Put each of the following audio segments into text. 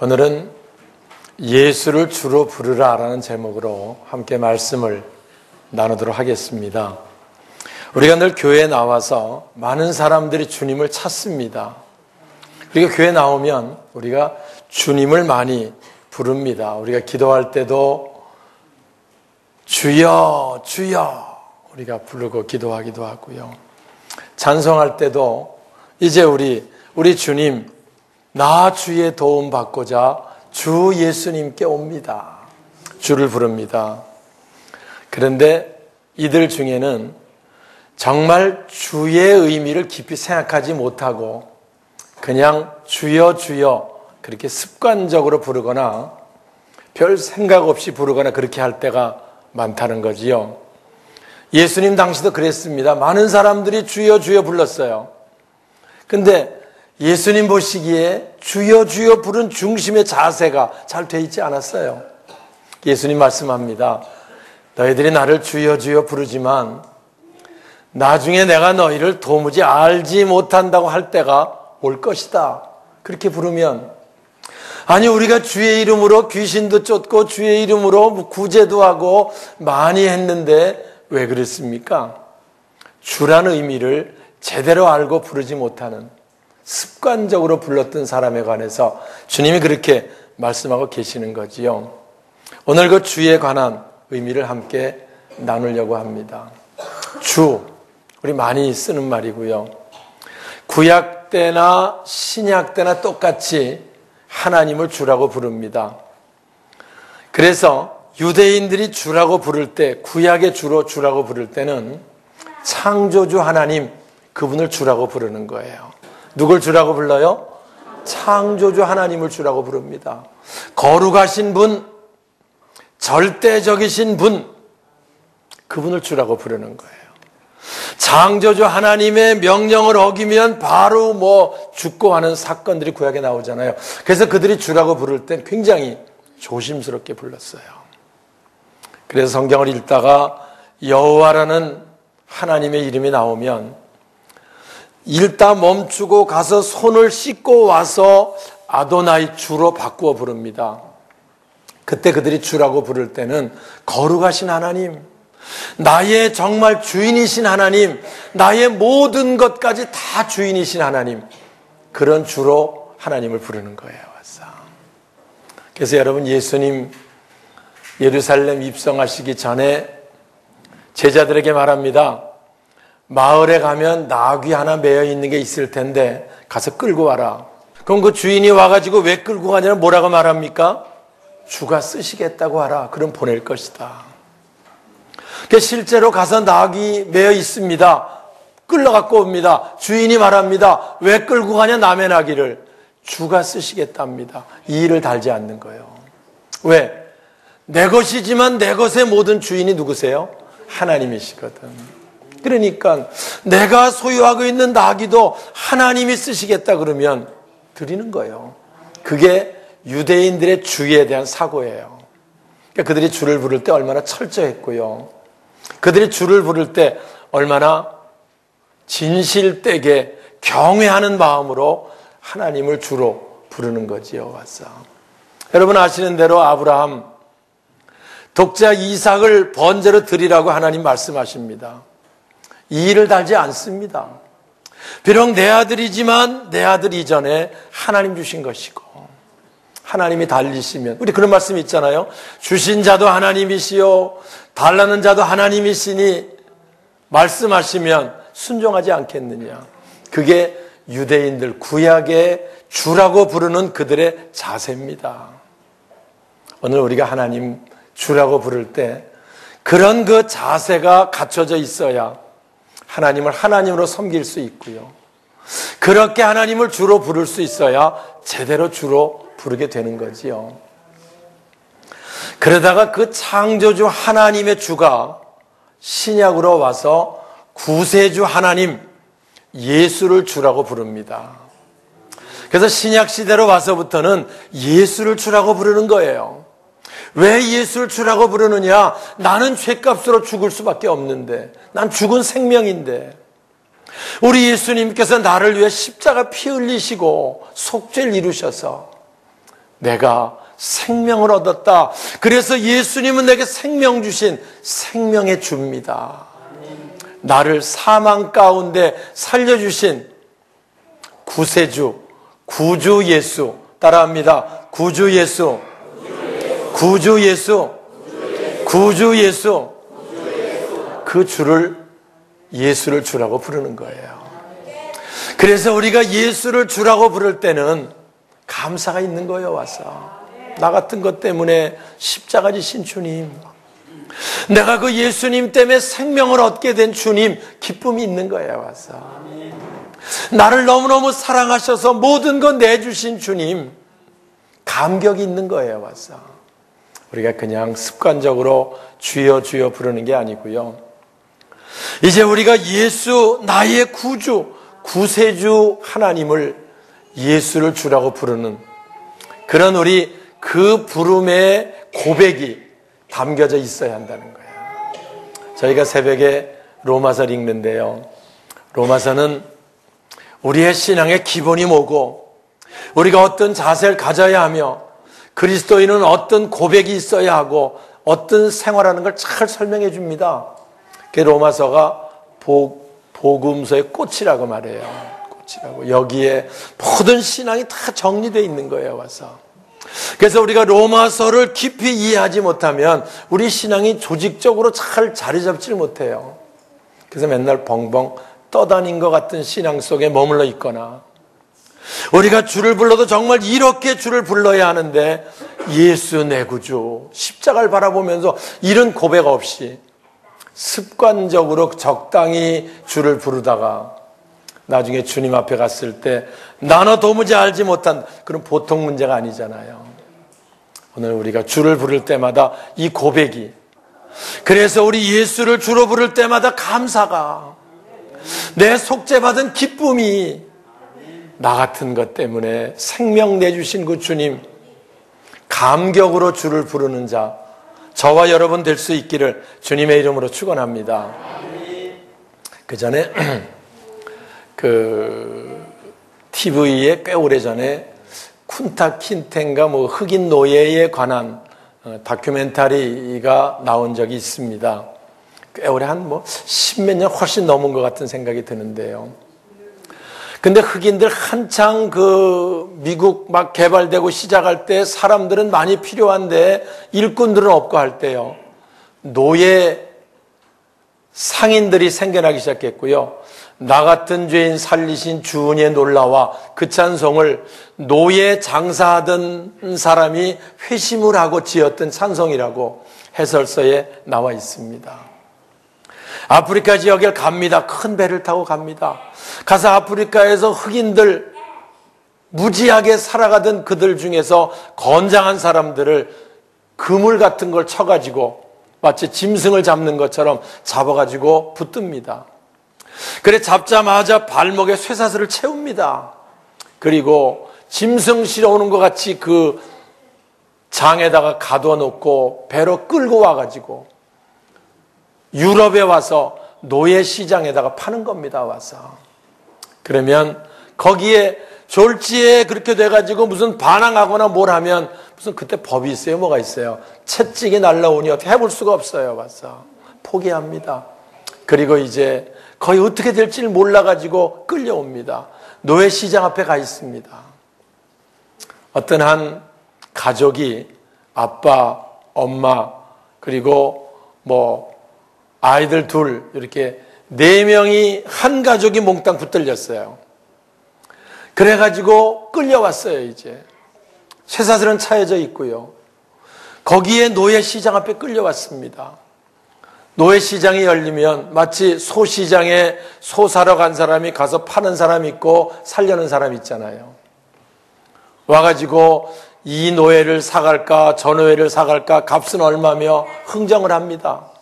오늘은 예수를 주로 부르라라는 제목으로 함께 말씀을 나누도록 하겠습니다. 우리가 늘 교회에 나와서 많은 사람들이 주님을 찾습니다. 우리가 교회에 나오면 우리가 주님을 많이 부릅니다. 우리가 기도할 때도 주여 주여 우리가 부르고 기도하기도 하고요. 찬송할 때도 이제 우리 주님 나 주의 도움 받고자 주 예수님께 옵니다. 주를 부릅니다. 그런데 이들 중에는 정말 주의 의미를 깊이 생각하지 못하고 그냥 주여 주여 그렇게 습관적으로 부르거나 별 생각 없이 부르거나 그렇게 할 때가 많다는 거지요. 예수님 당시도 그랬습니다. 많은 사람들이 주여 주여 불렀어요. 근데 예수님 보시기에 주여 주여 부른 중심의 자세가 잘 돼 있지 않았어요. 예수님 말씀합니다. 너희들이 나를 주여 주여 부르지만 나중에 내가 너희를 도무지 알지 못한다고 할 때가 올 것이다. 그렇게 부르면 아니 우리가 주의 이름으로 귀신도 쫓고 주의 이름으로 구제도 하고 많이 했는데 왜 그랬습니까? 주라는 의미를 제대로 알고 부르지 못하는 습관적으로 불렀던 사람에 관해서 주님이 그렇게 말씀하고 계시는 거지요. 오늘 그 주에 관한 의미를 함께 나누려고 합니다. 주, 우리 많이 쓰는 말이고요. 구약 때나 신약 때나 똑같이 하나님을 주라고 부릅니다. 그래서 유대인들이 주라고 부를 때, 구약의 주라고 부를 때는 창조주 하나님, 그분을 주라고 부르는 거예요. 누굴 주라고 불러요? 창조주 하나님을 주라고 부릅니다. 거룩하신 분, 절대적이신 분, 그분을 주라고 부르는 거예요. 창조주 하나님의 명령을 어기면 바로 죽고 하는 사건들이 구약에 나오잖아요. 그래서 그들이 주라고 부를 땐 굉장히 조심스럽게 불렀어요. 그래서 성경을 읽다가 여호와라는 하나님의 이름이 나오면 읽다 멈추고 가서 손을 씻고 와서 아도나이 주로 바꾸어 부릅니다. 그때 그들이 주라고 부를 때는 거룩하신 하나님, 나의 정말 주인이신 하나님, 나의 모든 것까지 다 주인이신 하나님, 그런 주로 하나님을 부르는 거예요. 그래서 여러분 예수님 예루살렘 입성하시기 전에 제자들에게 말합니다. 마을에 가면 나귀 하나 매여 있는 게 있을 텐데 가서 끌고 와라. 그럼 그 주인이 와가지고 왜 끌고 가냐면 뭐라고 말합니까? 주가 쓰시겠다고 하라. 그럼 보낼 것이다. 실제로 가서 나귀 매여 있습니다. 끌러갖고 옵니다. 주인이 말합니다. 왜 끌고 가냐 남의 나귀를. 주가 쓰시겠답니다. 이 일을 달지 않는 거예요. 왜? 내 것이지만 내 것의 모든 주인이 누구세요? 하나님이시거든. 그러니까 내가 소유하고 있는 나귀도 하나님이 쓰시겠다 그러면 드리는 거예요. 그게 유대인들의 주에 대한 사고예요. 그러니까 그들이 주를 부를 때 얼마나 철저했고요. 그들이 주를 부를 때 얼마나 진실되게 경외하는 마음으로 하나님을 주로 부르는 거지요. 여러분 아시는 대로 아브라함 독자 이삭을 번제로 드리라고 하나님 말씀하십니다. 이 일을 달지 않습니다. 비록 내 아들이지만 내 아들 이전에 하나님 주신 것이고 하나님이 달리시면 우리 그런 말씀이 있잖아요. 주신 자도 하나님이시요 달라는 자도 하나님이시니 말씀하시면 순종하지 않겠느냐. 그게 유대인들 구약의 주라고 부르는 그들의 자세입니다. 오늘 우리가 하나님 주라고 부를 때 그런 그 자세가 갖춰져 있어야 하나님을 하나님으로 섬길 수 있고요. 그렇게 하나님을 주로 부를 수 있어야 제대로 주로 부르게 되는 거지요. 그러다가 그 창조주 하나님의 주가 신약으로 와서 구세주 하나님 예수를 주라고 부릅니다. 그래서 신약 시대로 와서부터는 예수를 주라고 부르는 거예요. 왜 예수를 주라고 부르느냐? 나는 죄값으로 죽을 수밖에 없는데, 난 죽은 생명인데, 우리 예수님께서 나를 위해 십자가 피 흘리시고 속죄를 이루셔서 내가 생명을 얻었다. 그래서 예수님은 내게 생명 주신 생명의 주입니다. 나를 사망 가운데 살려주신 구세주, 구주 예수. 따라합니다. 구주 예수, 구주 예수, 구주 예수. 그 주를, 예수를 주라고 부르는 거예요. 그래서 우리가 예수를 주라고 부를 때는 감사가 있는 거예요. 와서 나 같은 것 때문에 십자가 지신 주님, 내가 그 예수님 때문에 생명을 얻게 된 주님, 기쁨이 있는 거예요. 와서 나를 너무너무 사랑하셔서 모든 것 내주신 주님, 감격이 있는 거예요. 와서 우리가 그냥 습관적으로 주여 주여 부르는 게 아니고요, 이제 우리가 예수, 나의 구주, 구세주 하나님을, 예수를 주라고 부르는 그런 우리 그 부름의 고백이 담겨져 있어야 한다는 거예요. 저희가 새벽에 로마서를 읽는데요, 로마서는 우리의 신앙의 기본이 뭐고, 우리가 어떤 자세를 가져야 하며, 그리스도인은 어떤 고백이 있어야 하고, 어떤 생활하는 걸 잘 설명해 줍니다. 그 로마서가 복음서의 꽃이라고 말해요. 꽃이라고. 여기에 모든 신앙이 다 정리되어 있는 거예요. 와서. 그래서 우리가 로마서를 깊이 이해하지 못하면 우리 신앙이 조직적으로 잘 자리 잡지를 못해요. 그래서 맨날 벙벙 떠다닌 것 같은 신앙 속에 머물러 있거나, 우리가 주를 불러도 정말 이렇게 주를 불러야 하는데 예수 내 구주, 십자가를 바라보면서 이런 고백 없이 습관적으로 적당히 주를 부르다가 나중에 주님 앞에 갔을 때 나는 도무지 알지 못한, 그런 보통 문제가 아니잖아요. 오늘 우리가 주를 부를 때마다 이 고백이, 그래서 우리 예수를 주로 부를 때마다 감사가, 내 속죄받은 기쁨이, 나 같은 것 때문에 생명 내주신 그 주님, 감격으로 주를 부르는 자, 저와 여러분 될 수 있기를 주님의 이름으로 축원합니다. 그 전에 TV에 꽤 오래전에 쿤타 킨텐가 흑인 노예에 관한 다큐멘터리가 나온 적이 있습니다. 꽤 오래, 한 십몇 년 훨씬 넘은 것 같은 생각이 드는데요. 근데 흑인들 한창 미국 막 개발되고 시작할 때 사람들은 많이 필요한데 일꾼들은 없고 할 때요, 노예 상인들이 생겨나기 시작했고요. 나 같은 죄인 살리신 주은의 놀라와 그 찬송을 노예 장사하던 사람이 회심을 하고 지었던 찬송이라고 해설서에 나와 있습니다. 아프리카 지역에 갑니다. 큰 배를 타고 갑니다. 가서 아프리카에서 흑인들, 무지하게 살아가던 그들 중에서 건장한 사람들을 그물 같은 걸 쳐가지고 마치 짐승을 잡는 것처럼 잡아가지고 붙듭니다. 그래 잡자마자 발목에 쇠사슬을 채웁니다. 그리고 짐승 실어오는 것 같이 그 장에다가 가둬놓고 배로 끌고 와가지고 유럽에 와서 노예 시장에다가 파는 겁니다. 와서. 그러면 거기에 졸지에 그렇게 돼가지고 무슨 반항하거나 뭘 하면 무슨 그때 법이 있어요? 뭐가 있어요? 채찍이 날라오니 어떻게 해볼 수가 없어요. 와서. 포기합니다. 그리고 이제 거의 어떻게 될지를 몰라가지고 끌려옵니다. 노예 시장 앞에 가 있습니다. 어떤 한 가족이 아빠, 엄마, 그리고 아이들 둘, 이렇게 4명이 한 가족이 몽땅 붙들렸어요. 그래가지고 끌려왔어요. 이제 쇠사슬은 차여져 있고요. 거기에 노예 시장 앞에 끌려왔습니다. 노예 시장이 열리면 마치 소시장에 소 사러 간 사람이 가서 파는 사람이 있고 살려는 사람이 있잖아요. 와가지고 이 노예를 사갈까 저 노예를 사갈까, 값은 얼마며 흥정을 합니다.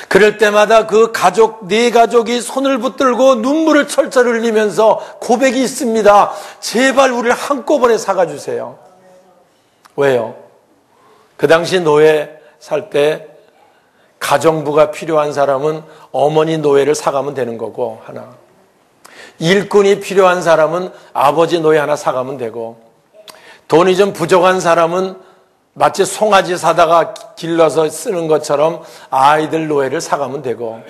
그럴 때마다 그 가족, 4가족이 손을 붙들고 눈물을 철철 흘리면서 고백이 있습니다. 제발 우리를 한꺼번에 사가주세요. 왜요? 그 당시 노예 살 때 가정부가 필요한 사람은 어머니 노예를 사가면 되는 거고 하나, 일꾼이 필요한 사람은 아버지 노예 하나 사가면 되고, 돈이 좀 부족한 사람은 마치 송아지 사다가 길러서 쓰는 것처럼 아이들 노예를 사가면 되고,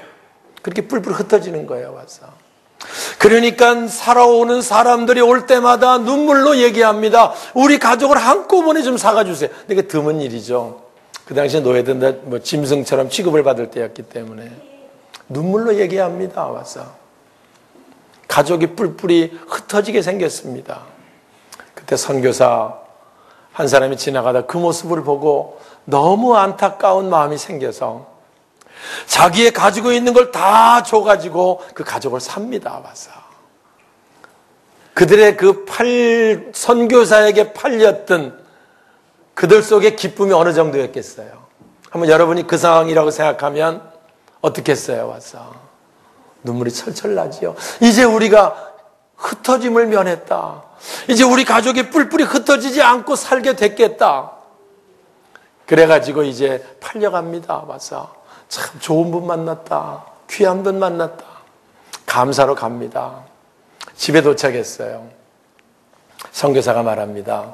그렇게 뿔뿔 흩어지는 거예요, 와서. 그러니까 살아오는 사람들이 올 때마다 눈물로 얘기합니다. 우리 가족을 한꺼번에 좀 사가주세요. 이게 드문 일이죠. 그 당시에 노예들 뭐 짐승처럼 취급을 받을 때였기 때문에 눈물로 얘기합니다. 와서 가족이 뿔뿔이 흩어지게 생겼습니다. 그때 선교사 한 사람이 지나가다 그 모습을 보고 너무 안타까운 마음이 생겨서 자기의 가지고 있는 걸 다 줘가지고 그 가족을 삽니다. 와서 그들의 그 선교사에게 팔렸던 그들 속의 기쁨이 어느 정도였겠어요? 한번 여러분이 그 상황이라고 생각하면 어떻겠어요? 와서 눈물이 철철 나지요. 이제 우리가 흩어짐을 면했다. 이제 우리 가족이 뿔뿔이 흩어지지 않고 살게 됐겠다. 그래가지고 이제 팔려갑니다. 와서 참 좋은 분 만났다. 귀한 분 만났다. 감사로 갑니다. 집에 도착했어요. 선교사가 말합니다.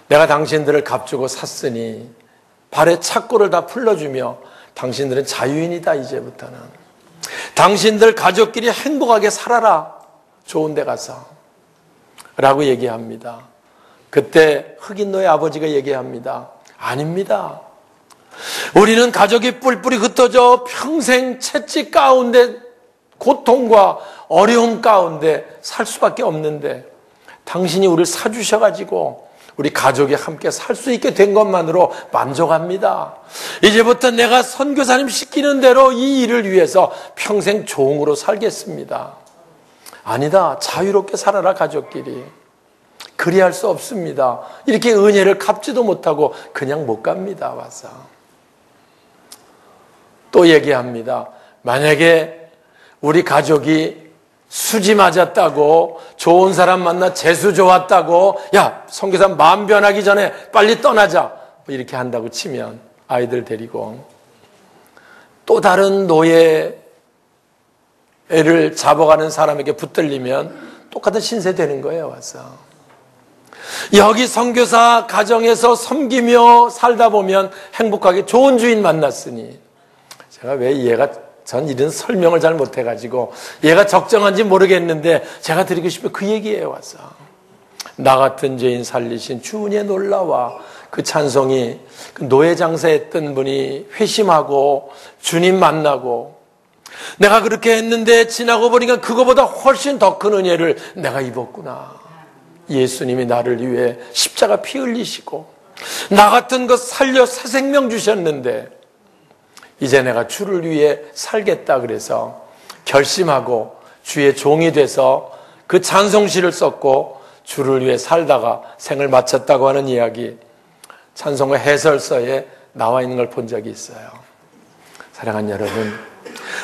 내가 당신들을 값주고 샀으니 발에 착고를 다 풀러주며 당신들은 자유인이다. 이제부터는 당신들 가족끼리 행복하게 살아라. 좋은 데 가서 라고 얘기합니다. 그때 흑인 노예 아버지가 얘기합니다. 아닙니다. 우리는 가족이 뿔뿔이 흩어져 평생 채찍 가운데 고통과 어려움 가운데 살 수밖에 없는데 당신이 우리를 사주셔가지고 우리 가족이 함께 살 수 있게 된 것만으로 만족합니다. 이제부터 내가 선교사님 시키는 대로 이 일을 위해서 평생 종으로 살겠습니다. 아니다. 자유롭게 살아라 가족끼리. 그리할 수 없습니다. 이렇게 은혜를 갚지도 못하고 그냥 못 갑니다. 와서 또 얘기합니다. 만약에 우리 가족이 수지 맞았다고 좋은 사람 만나 재수 좋았다고 야 선교사 마음 변하기 전에 빨리 떠나자 이렇게 한다고 치면 아이들 데리고 또 다른 노예를 잡아가는 사람에게 붙들리면 똑같은 신세 되는 거예요. 와서 여기 선교사 가정에서 섬기며 살다 보면 행복하게 좋은 주인 만났으니 제가 왜 얘가 전 이런 설명을 잘 못해가지고 얘가 적정한지 모르겠는데 제가 드리고 싶은 그 얘기예요. 와서 나 같은 죄인 살리신 주은혜 놀라와 그 찬송이 그 노예 장사했던 분이 회심하고 주님 만나고 내가 그렇게 했는데 지나고 보니까 그거보다 훨씬 더 큰 은혜를 내가 입었구나. 예수님이 나를 위해 십자가 피 흘리시고 나 같은 것 살려 새 생명 주셨는데 이제 내가 주를 위해 살겠다 그래서 결심하고 주의 종이 돼서 그 찬송시를 썼고 주를 위해 살다가 생을 마쳤다고 하는 이야기 찬송가 해설서에 나와 있는 걸 본 적이 있어요. 사랑하는 여러분,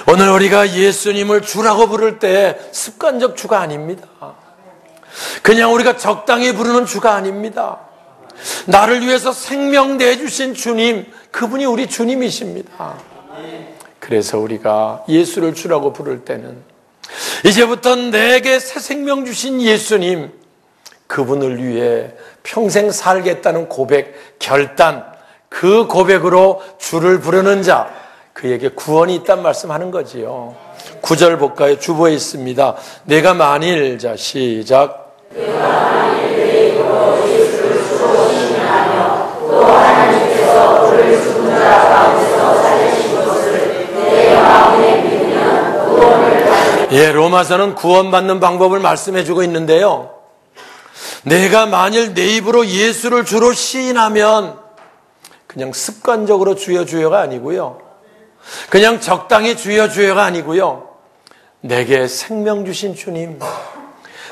오늘 우리가 예수님을 주라고 부를 때 습관적 주가 아닙니다. 그냥 우리가 적당히 부르는 주가 아닙니다. 나를 위해서 생명 내주신 주님, 그분이 우리 주님이십니다. 그래서 우리가 예수를 주라고 부를 때는 이제부터 내게 새 생명 주신 예수님, 그분을 위해 평생 살겠다는 고백, 결단, 그 고백으로 주를 부르는 자, 그에게 구원이 있단 말씀하는 거지요. 9절 볼까요? 주보에 있습니다. 내가 만일, 자 시작. 내가 만일 내 입으로 예수를 주로 시인하며 또 하나님께서 그를 죽은 자 가운데서 살리신 것을 내 마음에 믿으면 구원을 받으리라. 예, 로마서는 구원받는 방법을 말씀해 주고 있는데요. 내가 만일 내 입으로 예수를 주로 시인하면 그냥 습관적으로 주여 주여가 아니고요. 그냥 적당히 주여 주여가 아니고요. 내게 생명 주신 주님,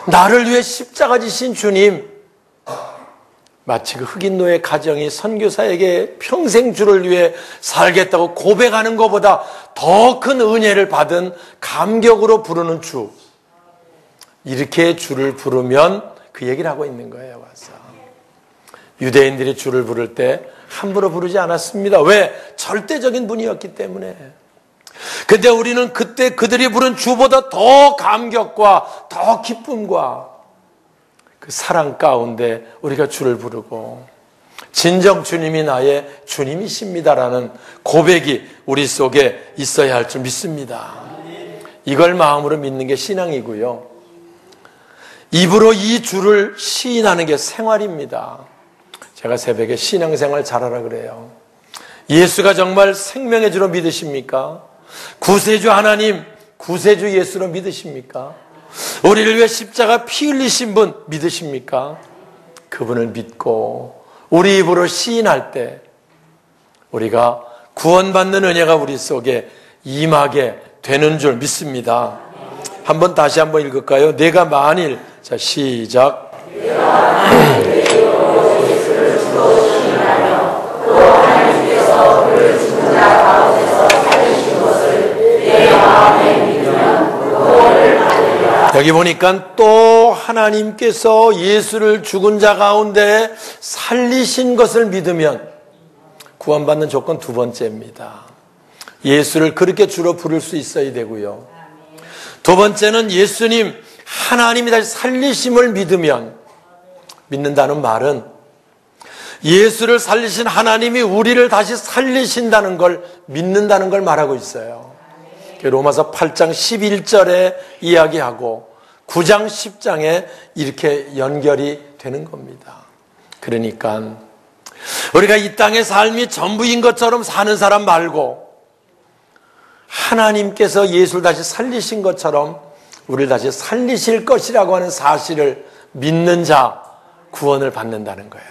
나를 위해 십자가 지신 주님, 마치 그 흑인 노예 가정이 선교사에게 평생 주를 위해 살겠다고 고백하는 것보다 더 큰 은혜를 받은 감격으로 부르는 주, 이렇게 주를 부르면 그 얘기를 하고 있는 거예요. 와서 유대인들이 주를 부를 때 함부로 부르지 않았습니다. 왜? 절대적인 분이었기 때문에. 근데 우리는 그때 그들이 부른 주보다 더 감격과 더 기쁨과 그 사랑 가운데 우리가 주를 부르고 진정 주님이 나의 주님이십니다라는 고백이 우리 속에 있어야 할 줄 믿습니다. 이걸 마음으로 믿는 게 신앙이고요. 입으로 이 주를 시인하는 게 생활입니다. 제가 새벽에 신앙생활 잘하라 그래요. 예수가 정말 생명의 주로 믿으십니까? 구세주 하나님, 구세주 예수로 믿으십니까? 우리를 위해 십자가 피 흘리신 분 믿으십니까? 그분을 믿고 우리 입으로 시인할 때 우리가 구원받는 은혜가 우리 속에 임하게 되는 줄 믿습니다. 한번 다시 한번 읽을까요? 내가 만일, 자 시작. 여기 보니까 또 하나님께서 예수를 죽은 자 가운데 살리신 것을 믿으면 구원받는 조건 두 번째입니다. 예수를 그렇게 주로 부를 수 있어야 되고요. 두 번째는 예수님 하나님이 다시 살리심을 믿으면, 믿는다는 말은 예수를 살리신 하나님이 우리를 다시 살리신다는 걸 믿는다는 걸 말하고 있어요. 로마서 8장 11절에 이야기하고 9장 10장에 이렇게 연결이 되는 겁니다. 그러니까 우리가 이 땅의 삶이 전부인 것처럼 사는 사람 말고 하나님께서 예수를 다시 살리신 것처럼 우리를 다시 살리실 것이라고 하는 사실을 믿는 자 구원을 받는다는 거야.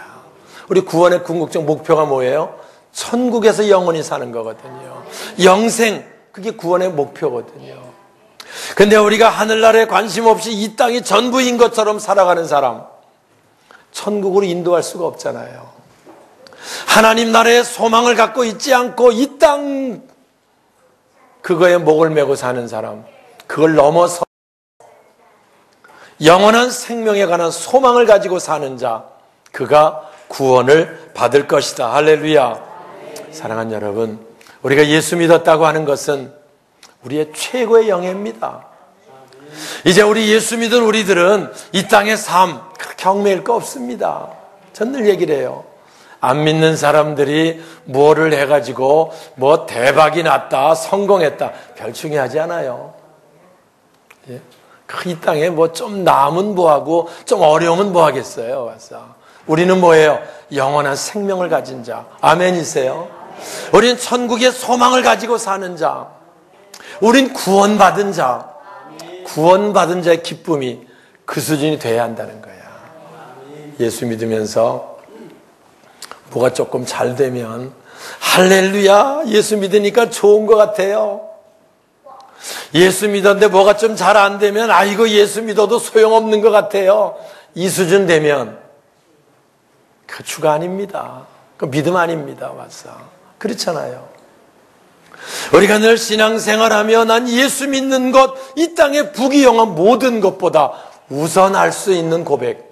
우리 구원의 궁극적 목표가 뭐예요? 천국에서 영원히 사는 거거든요. 영생, 그게 구원의 목표거든요. 근데 우리가 하늘나라에 관심 없이 이 땅이 전부인 것처럼 살아가는 사람, 천국으로 인도할 수가 없잖아요. 하나님 나라의 소망을 갖고 있지 않고 이 땅 그거에 목을 메고 사는 사람, 그걸 넘어서 영원한 생명에 관한 소망을 가지고 사는 자, 그가 구원을 받을 것이다. 할렐루야. 사랑하는 여러분, 우리가 예수 믿었다고 하는 것은 우리의 최고의 영예입니다. 이제 우리 예수 믿은 우리들은 이 땅의 삶 그렇게 얽매일 거 없습니다. 전 늘 얘기를 해요. 안 믿는 사람들이 뭐를 해가지고 뭐 대박이 났다, 성공했다, 별 중요하지 않아요. 예? 이 땅에 뭐 좀 남은 뭐하고 좀 어려우면 뭐 하겠어요. 와서. 우리는 뭐예요? 영원한 생명을 가진 자. 아멘이세요? 우리는 천국의 소망을 가지고 사는 자. 우린 구원받은 자. 구원받은 자의 기쁨이 그 수준이 돼야 한다는 거야. 예수 믿으면서 뭐가 조금 잘 되면 할렐루야, 예수 믿으니까 좋은 것 같아요. 예수 믿었는데 뭐가 좀 잘 안 되면 아이고 예수 믿어도 소용없는 것 같아요. 이 수준 되면 그 주가 아닙니다. 그 믿음 아닙니다. 맞아. 그렇잖아요. 우리가 늘 신앙생활하며 난 예수 믿는 것, 이 땅의 부귀영화 모든 것보다 우선할 수 있는 고백.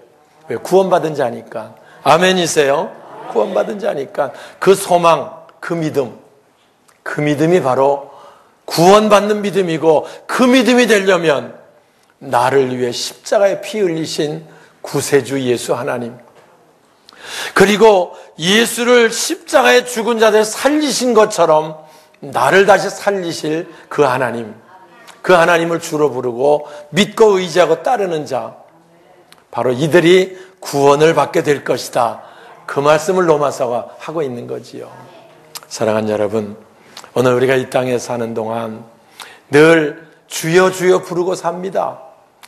왜? 구원받은 자니까. 아멘이세요? 구원받은 자니까. 그 소망, 그 믿음이 바로 구원받는 믿음이고, 그 믿음이 되려면 나를 위해 십자가에 피 흘리신 구세주 예수 하나님, 그리고 예수를 십자가에 죽은 자들 살리신 것처럼 나를 다시 살리실 그 하나님, 그 하나님을 주로 부르고 믿고 의지하고 따르는 자, 바로 이들이 구원을 받게 될 것이다. 그 말씀을 로마서가 하고 있는 거지요. 사랑하는 여러분, 오늘 우리가 이 땅에 사는 동안 늘 주여 주여 부르고 삽니다.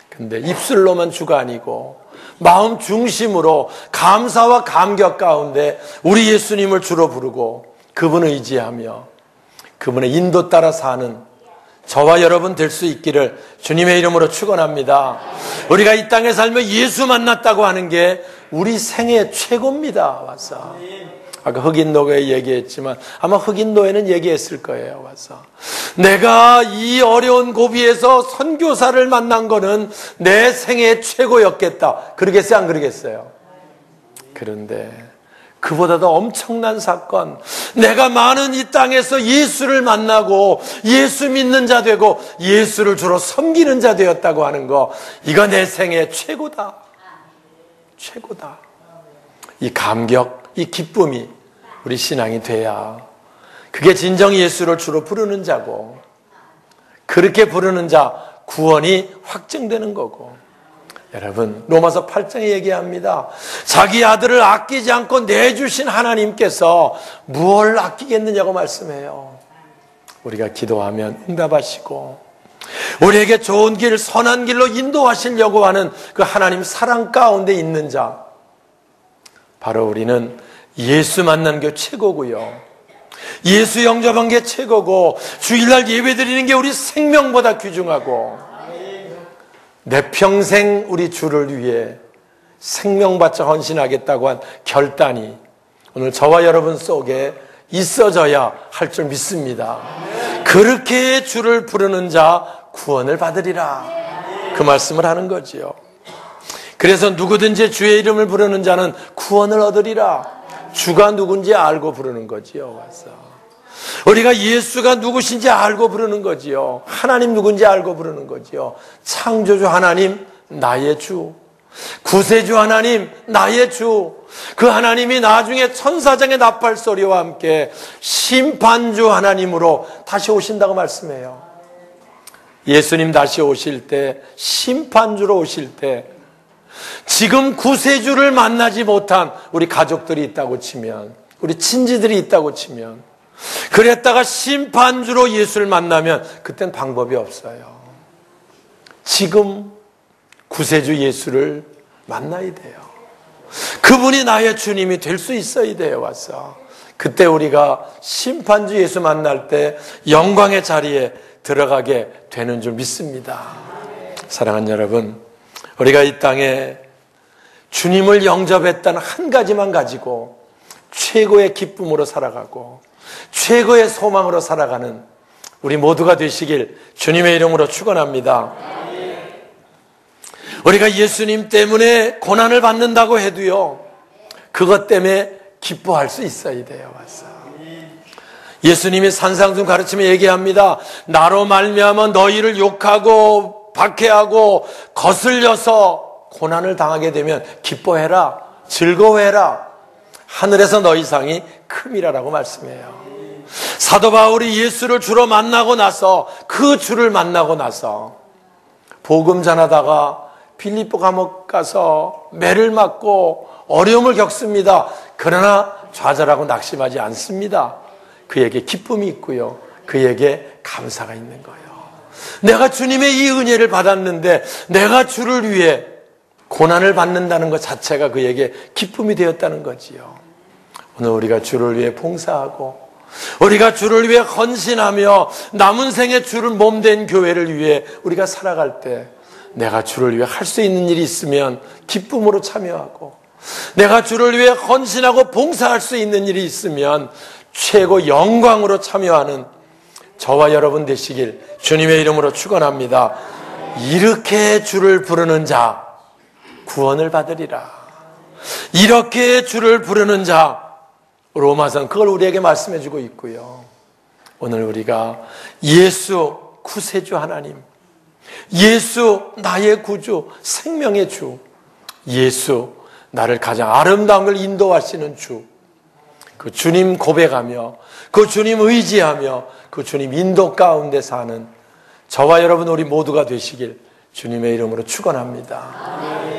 근데 입술로만 주가 아니고 마음 중심으로 감사와 감격 가운데 우리 예수님을 주로 부르고 그분을 의지하며 그분의 인도 따라 사는 저와 여러분 될 수 있기를 주님의 이름으로 축원합니다. 우리가 이 땅에 살며 예수 만났다고 하는 게 우리 생애 최고입니다. 와서 아까 흑인 노예 얘기했지만 아마 흑인 노예는 얘기했을 거예요. 와서 내가 이 어려운 고비에서 선교사를 만난 거는 내 생애 최고였겠다. 그러겠어요? 안 그러겠어요? 그런데 그보다도 엄청난 사건, 내가 많은 이 땅에서 예수를 만나고 예수 믿는 자 되고 예수를 주로 섬기는 자 되었다고 하는 거, 이거 내 생애 최고다. 최고다. 이 감격, 이 기쁨이 우리 신앙이 돼야 그게 진정 예수를 주로 부르는 자고, 그렇게 부르는 자 구원이 확증되는 거고. 여러분, 로마서 8장에 얘기합니다. 자기 아들을 아끼지 않고 내주신 하나님께서 무엇을 아끼겠느냐고 말씀해요. 우리가 기도하면 응답하시고 우리에게 좋은 길, 선한 길로 인도하시려고 하는 그 하나님 사랑 가운데 있는 자, 바로 우리는 예수 만난 게 최고고요, 예수 영접한 게 최고고, 주일날 예배드리는 게 우리 생명보다 귀중하고, 내 평생 우리 주를 위해 생명 바쳐 헌신하겠다고 한 결단이 오늘 저와 여러분 속에 있어져야 할 줄 믿습니다. 그렇게 주를 부르는 자 구원을 받으리라, 그 말씀을 하는 거지요. 그래서 누구든지 주의 이름을 부르는 자는 구원을 얻으리라. 주가 누군지 알고 부르는 거지요. 와서 우리가 예수가 누구신지 알고 부르는 거지요. 하나님 누군지 알고 부르는 거지요. 창조주 하나님, 나의 주. 구세주 하나님, 나의 주. 그 하나님이 나중에 천사장의 나팔소리와 함께 심판주 하나님으로 다시 오신다고 말씀해요. 예수님 다시 오실 때, 심판주로 오실 때, 지금 구세주를 만나지 못한 우리 가족들이 있다고 치면, 우리 친지들이 있다고 치면, 그랬다가 심판주로 예수를 만나면 그땐 방법이 없어요. 지금 구세주 예수를 만나야 돼요. 그분이 나의 주님이 될 수 있어야 돼요. 와서 그때 우리가 심판주 예수 만날 때 영광의 자리에 들어가게 되는 줄 믿습니다. 사랑하는 여러분, 우리가 이 땅에 주님을 영접했다는 한 가지만 가지고 최고의 기쁨으로 살아가고 최고의 소망으로 살아가는 우리 모두가 되시길 주님의 이름으로 축원합니다. 우리가 예수님 때문에 고난을 받는다고 해도요, 그것 때문에 기뻐할 수 있어야 돼요. 와서 예수님이 산상순 가르치며 얘기합니다. 나로 말미암아 너희를 욕하고 박해하고 거슬려서 고난을 당하게 되면 기뻐해라, 즐거워해라. 하늘에서 너희 상이 큼이라라고 말씀해요. 사도 바울이 예수를 주로 만나고 나서, 그 주를 만나고 나서 복음 전하다가 빌립보 감옥 가서 매를 맞고 어려움을 겪습니다. 그러나 좌절하고 낙심하지 않습니다. 그에게 기쁨이 있고요, 그에게 감사가 있는 거예요. 내가 주님의 이 은혜를 받았는데 내가 주를 위해 고난을 받는다는 것 자체가 그에게 기쁨이 되었다는 거지요. 오늘 우리가 주를 위해 봉사하고 우리가 주를 위해 헌신하며 남은 생에 주를 몸된 교회를 위해 우리가 살아갈 때, 내가 주를 위해 할 수 있는 일이 있으면 기쁨으로 참여하고, 내가 주를 위해 헌신하고 봉사할 수 있는 일이 있으면 최고 영광으로 참여하는 저와 여러분 되시길 주님의 이름으로 축원합니다. 이렇게 주를 부르는 자 구원을 받으리라. 이렇게 주를 부르는 자, 로마서는 그걸 우리에게 말씀해 주고 있고요. 오늘 우리가 예수 구세주 하나님, 예수 나의 구주, 생명의 주, 예수 나를 가장 아름다운 걸 인도하시는 주, 그 주님 고백하며 그 주님 의지하며 그 주님 인도 가운데 사는 저와 여러분 우리 모두가 되시길 주님의 이름으로 축원합니다.